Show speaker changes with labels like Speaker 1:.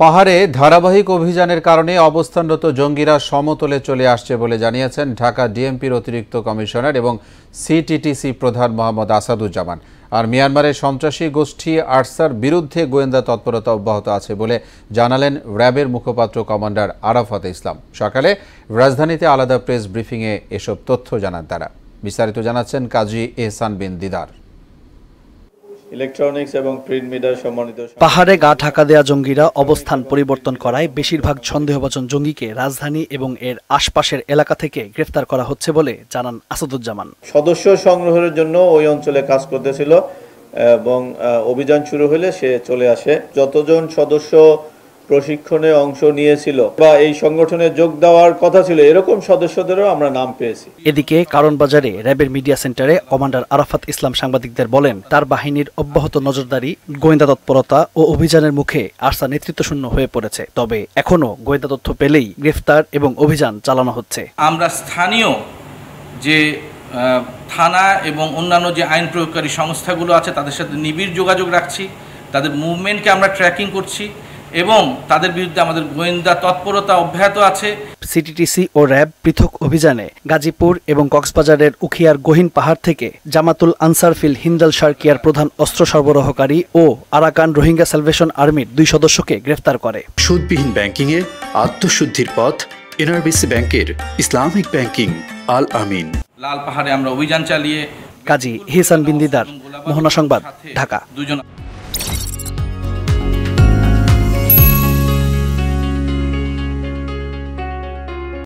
Speaker 1: পাহাড়ে ধারাবাহিক অভিযানের কারণে অবস্থানরত জঙ্গিরা সমতলে চলে আসছে বলে জানিয়েছেন ঢাকা ডিএমপির অতিরিক্ত কমিশনার এবং সিটিটিসি প্রধান মোহাম্মদ আসাদুজ্জামান। আর মিয়ানমারের সন্ত্রাসী গোষ্ঠী আরসার বিরুদ্ধে গোয়েন্দা তৎপরতা অব্যাহত আছে বলে জানালেন র্যাবের মুখপাত্র কমান্ডার আরাফাত ইসলাম। সকালে রাজধানীতে আলাদা প্রেস ব্রিফিংয়ে এসব তথ্য জানান তারা। বিস্তারিত জানাচ্ছেন কাজী এহসান বিন দিদার।
Speaker 2: ইলেকট্রনিক্স এবং প্রিন্ট মিডিয়ার সম্মানিত
Speaker 3: পাহাড়ে গা ঢাকা দেয়া জঙ্গিরা অবস্থান পরিবর্তন করায় বেশিরভাগ সন্দেহভাজন জঙ্গিকে রাজধানী এবং এর আশপাশের এলাকা থেকে গ্রেফতার করা হচ্ছে বলে জানান আসাদুজ্জামান।
Speaker 2: সদস্য সংগ্রহের জন্য ওই অঞ্চলে কাজ করতেছিল এবং অভিযান শুরু হলে সে চলে আসে। যতজন সদস্য প্রশিক্ষণে অংশ নিয়েছিল বা এই সংগঠনে যোগ দেওয়ার কথা ছিল এরকম সদস্যদেরও আমরা নাম পেয়েছি।
Speaker 3: এদিকে কারণ বাজারে র্যাবের মিডিয়া সেন্টারে কমান্ডার আরাফাত ইসলাম সাংবাদিকদের বলেন, তার বাহিনীর অব্যাহত নজরদারি, গোয়েন্দা তৎপরতা ও অভিযানের মুখে আরসা নেতৃত্বশূন্য হয়ে পড়েছে। তবে এখনো গোয়েন্দা তথ্য পেলেই গ্রেফতার এবং অভিযান চালানো হচ্ছে।
Speaker 4: আমরা স্থানীয় যে থানা এবং অন্যান্য যে আইন প্রয়োগকারী সংস্থাগুলো আছে তাদের সাথে নিবিড় যোগাযোগ রাখছি, তাদের মুভমেন্টকে আমরা ট্র্যাকিং করছি এবং তাদের বিরুদ্ধে আমাদের গোয়েন্দা তৎপরতা অব্যাহত আছে।
Speaker 3: সিটিটিসি ও র্যাব পৃথক অভিযানে গাজীপুর এবং কক্সবাজারের উখিয়ার গহীন পাহাড় থেকে জামাতুল আনসার ফিল হিন্দাল শারকিয়ার প্রধান অস্ত্র সরবরাহকারী ও আরাকান রোহিঙ্গা স্যালভেশন আর্মির 2 সদস্যকে গ্রেফতার করে।
Speaker 5: সুদবিহীন ব্যাংকিংয়ে আত্মশুদ্ধির পথ এনআরবিসি ব্যাংকের ইসলামিক ব্যাংকিং আল আমিন।
Speaker 4: লাল পাহাড়ে আমরা অভিযান চালিয়ে
Speaker 3: কাজী এহসান বিন দিদার, মোহনা সংবাদ, ঢাকা।